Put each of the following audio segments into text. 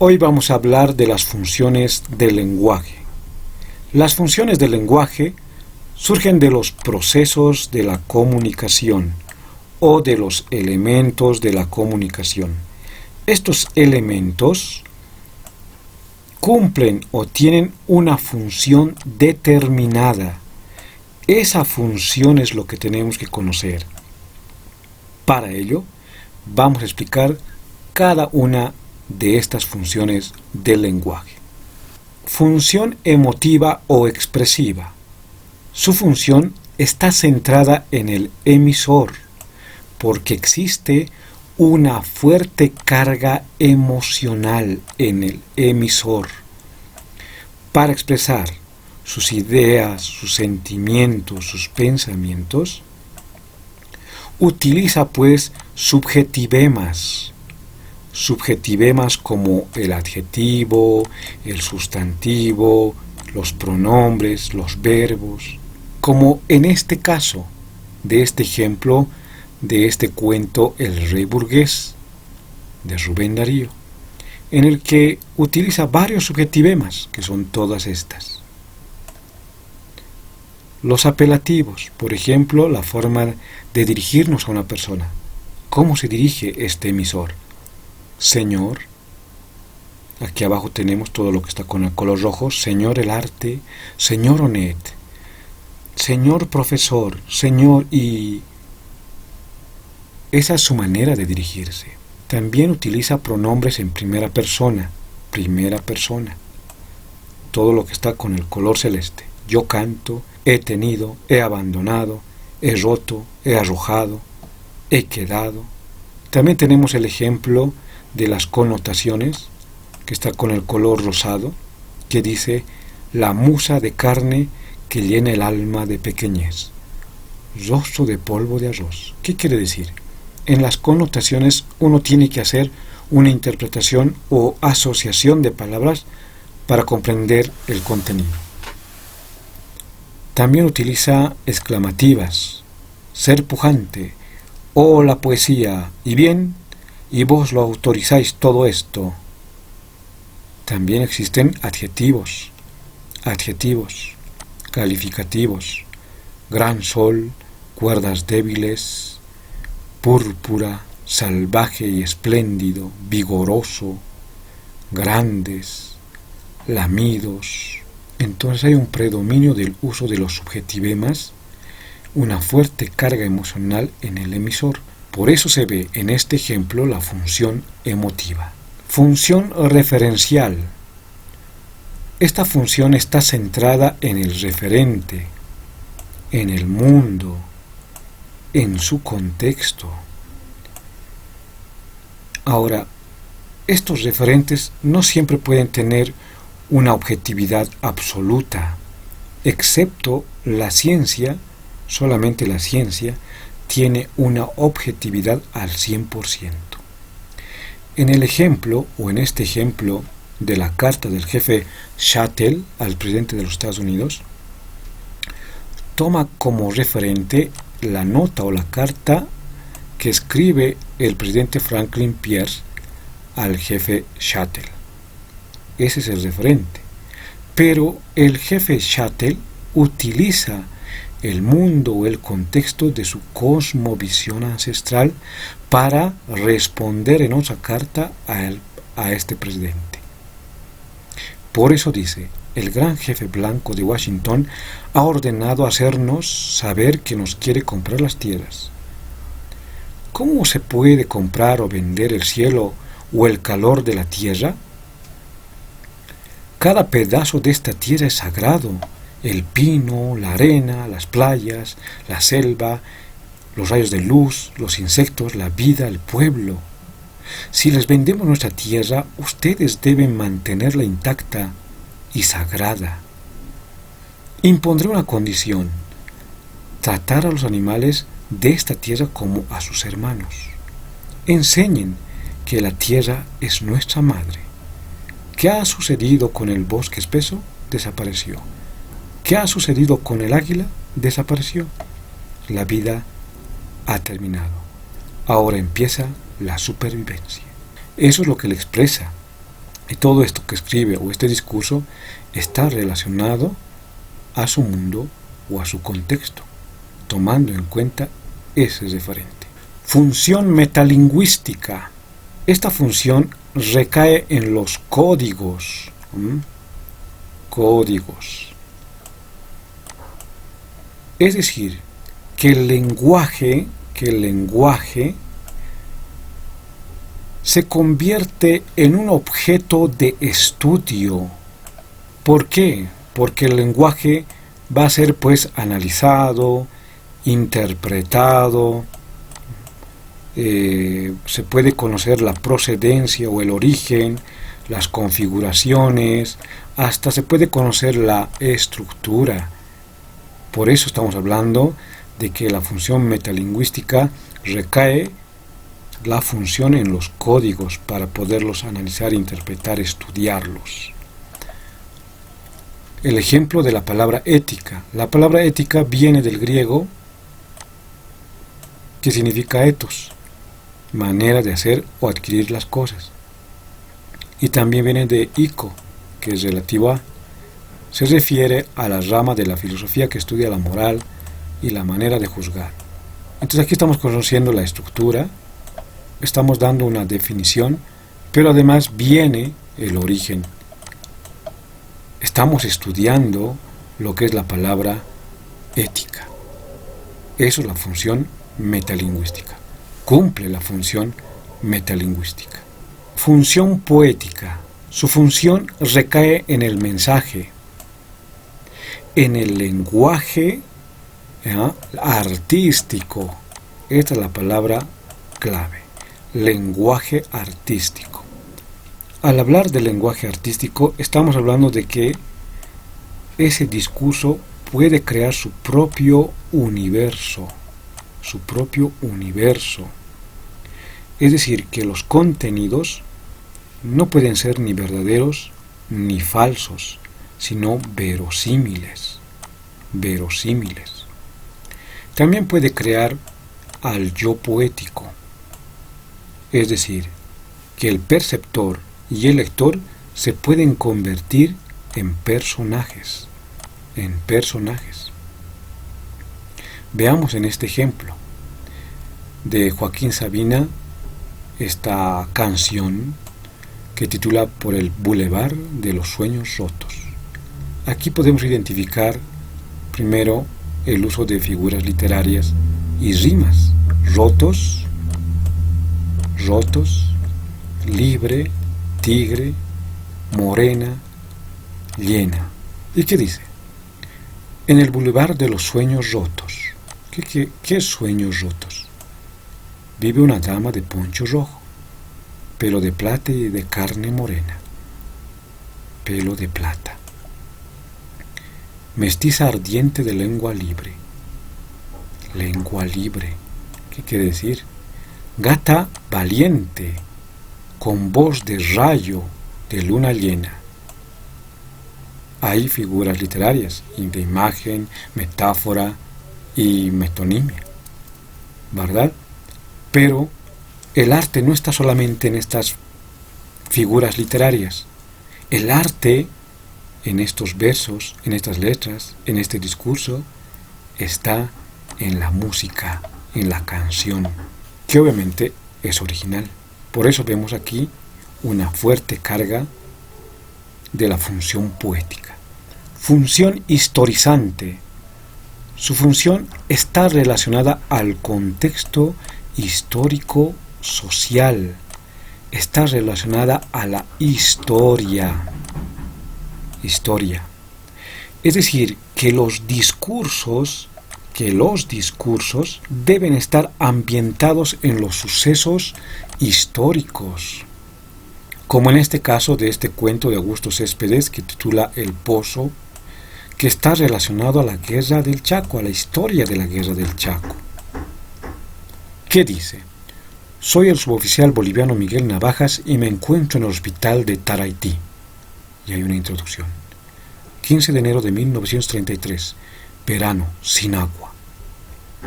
Hoy vamos a hablar de las funciones del lenguaje. Las funciones del lenguaje surgen de los procesos de la comunicación o de los elementos de la comunicación. Estos elementos cumplen o tienen una función determinada. Esa función es lo que tenemos que conocer. Para ello, vamos a explicar cada una de estas funciones del lenguaje. Función emotiva o expresiva. Su función está centrada en el emisor, porque existe una fuerte carga emocional en el emisor. Para expresar sus ideas, sus sentimientos, sus pensamientos, utiliza pues subjetivemas como el adjetivo, el sustantivo, los pronombres, los verbos, como en este caso de este ejemplo de este cuento El Rey Burgués de Rubén Darío, en el que utiliza varios subjetivemas, que son todas estas. Los apelativos, por ejemplo, la forma de dirigirnos a una persona. ¿Cómo se dirige este emisor? Señor, aquí abajo tenemos todo lo que está con el color rojo, señor el arte, señor Onet, señor profesor, señor, y esa es su manera de dirigirse. También utiliza pronombres en primera persona, todo lo que está con el color celeste. Yo canto, he tenido, he abandonado, he roto, he arrojado, he quedado. También tenemos el ejemplo de las connotaciones, que está con el color rosado, que dice, la musa de carne que llena el alma de pequeñez, rostro de polvo de arroz. ¿Qué quiere decir? En las connotaciones uno tiene que hacer una interpretación o asociación de palabras para comprender el contenido. También utiliza exclamativas, ser pujante, oh la poesía, y bien, y vos lo autorizáis todo esto. También existen adjetivos, calificativos, gran sol, cuerdas débiles, púrpura, salvaje y espléndido, vigoroso, grandes, lamidos. Entonces hay un predominio del uso de los subjetivemas, una fuerte carga emocional en el emisor. Por eso se ve en este ejemplo la función emotiva. Función referencial. Esta función está centrada en el referente, en el mundo, en su contexto. Ahora, estos referentes no siempre pueden tener una objetividad absoluta, excepto la ciencia, solamente la ciencia tiene una objetividad al 100%. En el ejemplo, o en este ejemplo de la carta del jefe Shuttle al presidente de los Estados Unidos, toma como referente la nota o la carta que escribe el presidente Franklin Pierce al jefe Shuttle. Ese es el referente. Pero el jefe Shuttle utiliza el mundo o el contexto de su cosmovisión ancestral para responder en otra carta a este presidente. Por eso dice, el gran jefe blanco de Washington ha ordenado hacernos saber que nos quiere comprar las tierras. ¿Cómo se puede comprar o vender el cielo o el calor de la tierra? Cada pedazo de esta tierra es sagrado. El pino, la arena, las playas, la selva, los rayos de luz, los insectos, la vida, el pueblo. Si les vendemos nuestra tierra, ustedes deben mantenerla intacta y sagrada. Impondré una condición: tratar a los animales de esta tierra como a sus hermanos. Enseñen que la tierra es nuestra madre. ¿Qué ha sucedido con el bosque espeso? Desapareció. ¿Qué ha sucedido con el águila? Desapareció. La vida ha terminado. Ahora empieza la supervivencia. Eso es lo que le expresa Y todo esto que escribe o este discurso está relacionado a su mundo o a su contexto, tomando en cuenta ese referente. Función metalingüística. Esta función recae en los códigos. Códigos. Es decir, que el lenguaje se convierte en un objeto de estudio. ¿Por qué? Porque el lenguaje va a ser pues analizado, interpretado, se puede conocer la procedencia o el origen, las configuraciones, hasta se puede conocer la estructura. Por eso estamos hablando de que la función metalingüística recae la función en los códigos para poderlos analizar, interpretar, estudiarlos. El ejemplo de la palabra ética. La palabra ética viene del griego, que significa ethos, manera de hacer o adquirir las cosas. Y también viene de ico, que es relativo a. Se refiere a la rama de la filosofía que estudia la moral y la manera de juzgar. Entonces aquí estamos conociendo la estructura, estamos dando una definición, pero además viene el origen. Estamos estudiando lo que es la palabra ética. Eso es la función metalingüística. Cumple la función metalingüística. Función poética. Su función recae en el mensaje, en el lenguaje artístico. Esta es la palabra clave. Lenguaje artístico. Al hablar del lenguaje artístico, estamos hablando de que ese discurso puede crear su propio universo. Su propio universo. Es decir, que los contenidos no pueden ser ni verdaderos ni falsos, sino verosímiles. Verosímiles. También puede crear al yo poético. Es decir, que el perceptor y el lector se pueden convertir en personajes. En personajes. Veamos en este ejemplo de Joaquín Sabina esta canción que titula Por el Boulevard de los Sueños Rotos. Aquí podemos identificar primero el uso de figuras literarias y rimas. Rotos, rotos, libre, tigre, morena, llena. ¿Y qué dice? En el Boulevard de los Sueños Rotos. ¿Qué sueños rotos? Vive una dama de poncho rojo, pelo de plata y de carne morena. Pelo de plata. Mestiza ardiente de lengua libre. Lengua libre. ¿Qué quiere decir? Gata valiente, con voz de rayo de luna llena. Hay figuras literarias, de imagen, metáfora y metonimia, ¿verdad? Pero el arte no está solamente en estas figuras literarias. El arte, en estos versos, en estas letras, en este discurso, está en la música, en la canción, que obviamente es original. Por eso vemos aquí una fuerte carga de la función poética. Función historizante. Su función está relacionada al contexto histórico social. Está relacionada a la historia. Historia. Es decir, que los discursos deben estar ambientados en los sucesos históricos. Como en este caso de este cuento de Augusto Céspedes que titula El Pozo, que está relacionado a la guerra del Chaco, a la historia de la guerra del Chaco. ¿Qué dice? Soy el suboficial boliviano Miguel Navajas y me encuentro en el hospital de Taraití. Y hay una introducción. 15 de enero de 1933, verano, sin agua.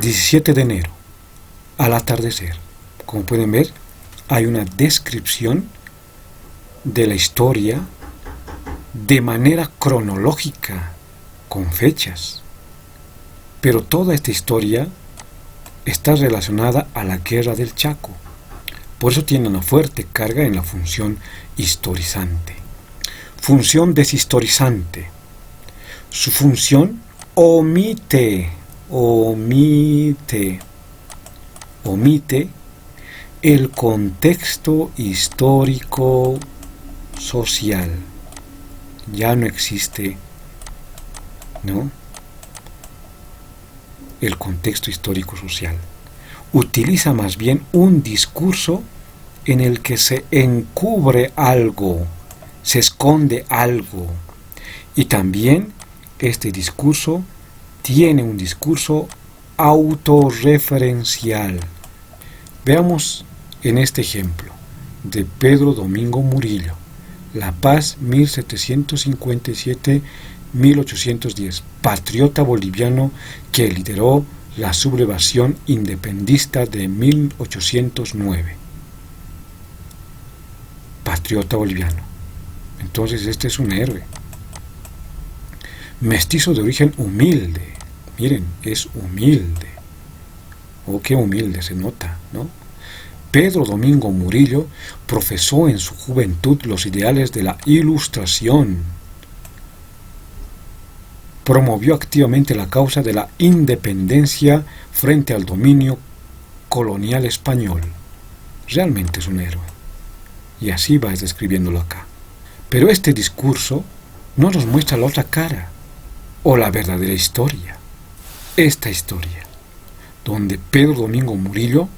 17 de enero, al atardecer. Como pueden ver, hay una descripción de la historia de manera cronológica, con fechas. Pero toda esta historia está relacionada a la Guerra del Chaco. Por eso tiene una fuerte carga en la función historizante. Función deshistorizante. Su función omite el contexto histórico social. Ya no existe, ¿no?, el contexto histórico social. Utiliza más bien un discurso en el que se encubre algo, se esconde algo. Y también este discurso tiene un discurso autorreferencial. Veamos en este ejemplo de Pedro Domingo Murillo, La Paz 1757-1810, patriota boliviano que lideró la sublevación independista de 1809. Patriota boliviano. Entonces este es un héroe. Mestizo de origen humilde. Miren, es humilde. Oh, qué humilde se nota, ¿no? Pedro Domingo Murillo profesó en su juventud los ideales de la Ilustración. Promovió activamente la causa de la independencia frente al dominio colonial español. Realmente es un héroe. Y así va describiéndolo acá. Pero este discurso no nos muestra la otra cara, o la verdadera historia. Esta historia, donde Pedro Domingo Murillo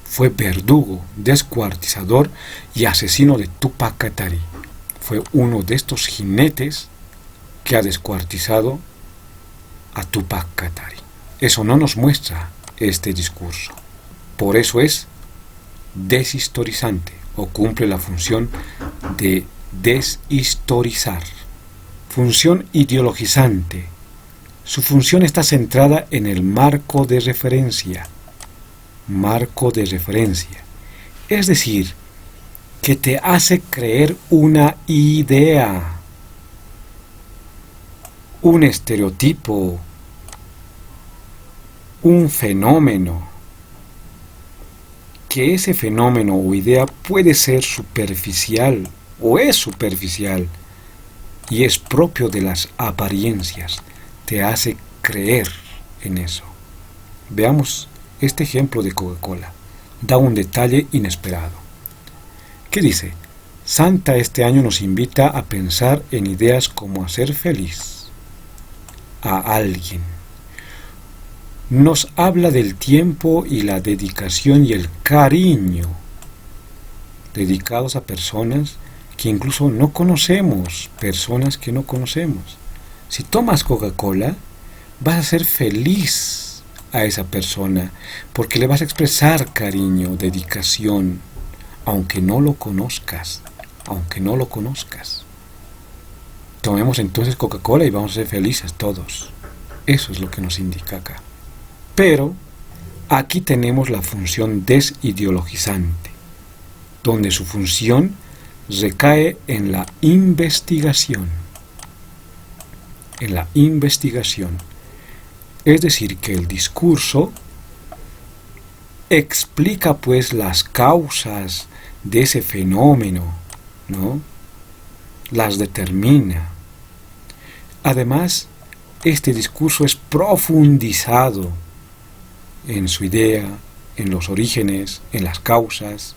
fue verdugo, descuartizador y asesino de Túpac Katari. Fue uno de estos jinetes que ha descuartizado a Túpac Katari. Eso no nos muestra este discurso. Por eso es deshistorizante, o cumple la función de deshistorizar. Función ideologizante. Su función está centrada en el marco de referencia. Marco de referencia. Es decir, que te hace creer una idea, un estereotipo, un fenómeno, que ese fenómeno o idea puede ser superficial o es superficial y es propio de las apariencias, te hace creer en eso. Veamos este ejemplo de Coca-Cola. Da un detalle inesperado. ¿Qué dice? Santa este año nos invita a pensar en ideas como hacer feliz a alguien. Nos habla del tiempo y la dedicación y el cariño dedicados a personas que incluso no conocemos, personas que no conocemos. Si tomas Coca-Cola, vas a ser feliz a esa persona porque le vas a expresar cariño, dedicación, aunque no lo conozcas, Tomemos entonces Coca-Cola y vamos a ser felices todos. Eso es lo que nos indica acá. Pero aquí tenemos la función desideologizante, donde su función recae en la investigación. En la investigación. Es decir, que el discurso explica pues las causas de ese fenómeno, ¿no? Las determina. Además, este discurso es profundizado en su idea, en los orígenes, en las causas,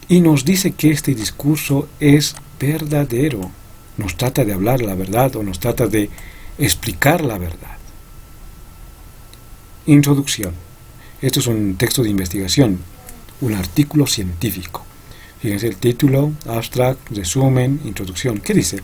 y nos dice que este discurso es verdadero. Nos trata de hablar la verdad o nos trata de explicar la verdad. Introducción. Esto es un texto de investigación, un artículo científico. Fíjense el título, abstract, resumen, introducción. ¿Qué dice?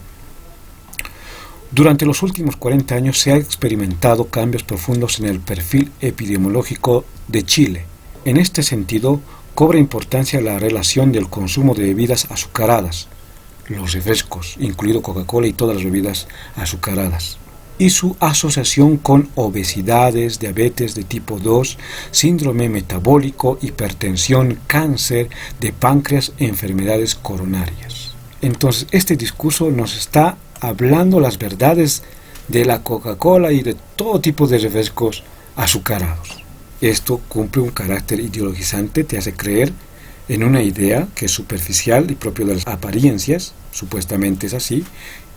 Durante los últimos 40 años se han experimentado cambios profundos en el perfil epidemiológico de Chile. En este sentido, cobra importancia la relación del consumo de bebidas azucaradas, los refrescos, incluido Coca-Cola y todas las bebidas azucaradas, y su asociación con obesidades, diabetes de tipo 2, síndrome metabólico, hipertensión, cáncer de páncreas e enfermedades coronarias. Entonces, este discurso nos está hablando las verdades de la Coca-Cola y de todo tipo de refrescos azucarados. Esto cumple un carácter ideologizante, te hace creer en una idea que es superficial y propio de las apariencias, supuestamente es así,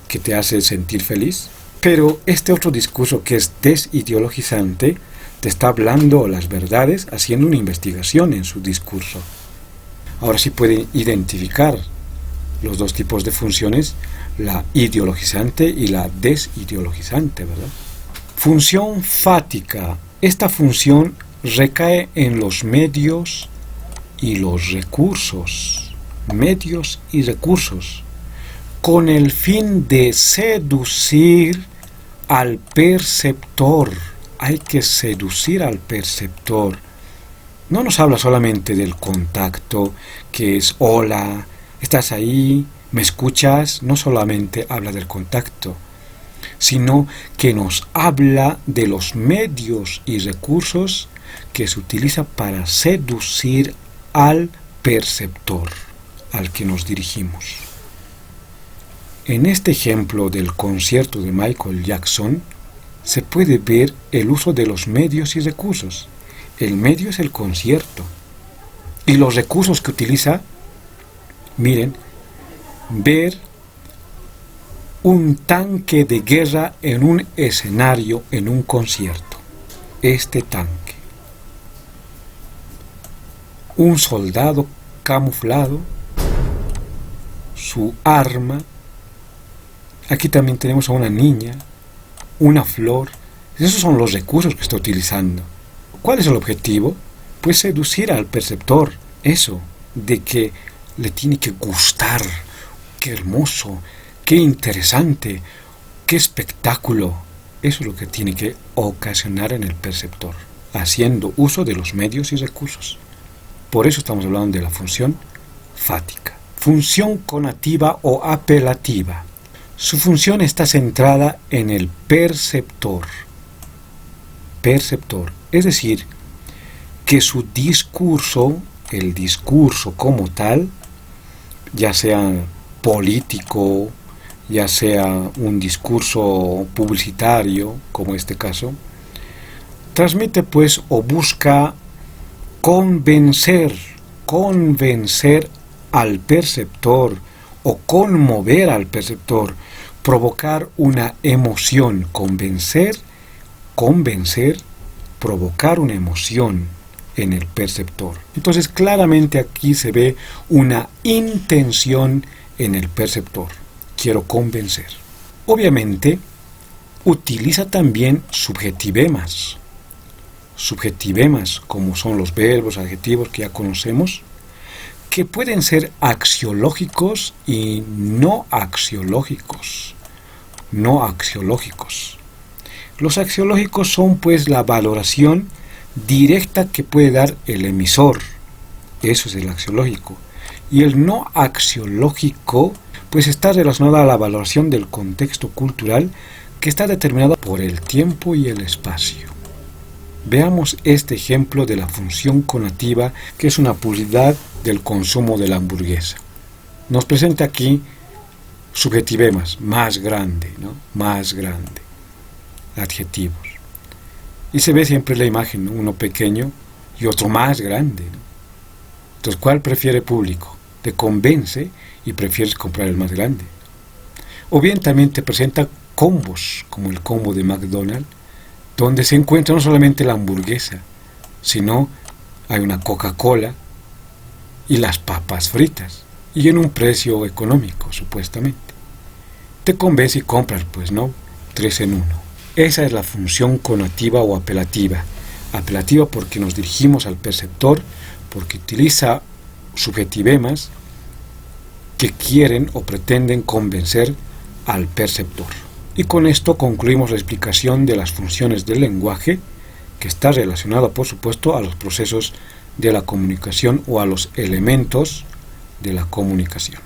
que te hace sentir feliz. Pero este otro discurso que es desideologizante te está hablando las verdades, haciendo una investigación en su discurso. Ahora sí pueden identificar los dos tipos de funciones, la ideologizante y la desideologizante, ¿verdad? Función fática. Esta función recae en los medios y los recursos. Medios y recursos. Con el fin de seducir al perceptor. Hay que seducir al perceptor. No nos habla solamente del contacto, que es hola, estás ahí, me escuchas. No solamente habla del contacto, sino que nos habla de los medios y recursos que se utiliza para seducir al perceptor, al que nos dirigimos. En este ejemplo del concierto de Michael Jackson, se puede ver el uso de los medios y recursos. El medio es el concierto. Y los recursos que utiliza, miren, ver un tanque de guerra en un escenario, en un concierto. Este tanque. Un soldado camuflado, su arma. Aquí también tenemos a una niña, una flor. Esos son los recursos que está utilizando. ¿Cuál es el objetivo? Pues seducir al perceptor. Eso, de que le tiene que gustar. ¡Qué hermoso! ¡Qué interesante! ¡Qué espectáculo! Eso es lo que tiene que ocasionar en el perceptor, haciendo uso de los medios y recursos. Por eso estamos hablando de la función fática. Función conativa o apelativa. Su función está centrada en el perceptor. Perceptor. Es decir, que su discurso, el discurso como tal, ya sea político, ya sea un discurso publicitario, como este caso, transmite pues o busca convencer al perceptor o conmover al perceptor, provocar una emoción, convencer, provocar una emoción en el perceptor. Entonces claramente aquí se ve una intención en el perceptor. Quiero convencer. Obviamente utiliza también subjetivemas. Subjetivemas, como son los verbos, adjetivos que ya conocemos, que pueden ser axiológicos y no axiológicos. No axiológicos. Los axiológicos son pues la valoración directa que puede dar el emisor. Eso es el axiológico. Y el no axiológico pues está relacionado a la valoración del contexto cultural que está determinado por el tiempo y el espacio. Veamos este ejemplo de la función conativa, que es una publicidad del consumo de la hamburguesa. Nos presenta aquí subjetivemas, más grande, ¿no? Más grande. Adjetivos. Y se ve siempre la imagen, ¿no? Uno pequeño y otro más grande, ¿no? Entonces, ¿cuál prefiere el público? Te convence y prefieres comprar el más grande. O bien también te presenta combos, como el combo de McDonald's, donde se encuentra no solamente la hamburguesa, sino hay una Coca-Cola y las papas fritas, y en un precio económico, supuestamente. Te convence y compras, pues no, 3 en 1. Esa es la función conativa o apelativa. Apelativa porque nos dirigimos al perceptor, porque utiliza subjetivemas que quieren o pretenden convencer al perceptor. Y con esto concluimos la explicación de las funciones del lenguaje, que está relacionada, por supuesto, a los procesos de la comunicación o a los elementos de la comunicación.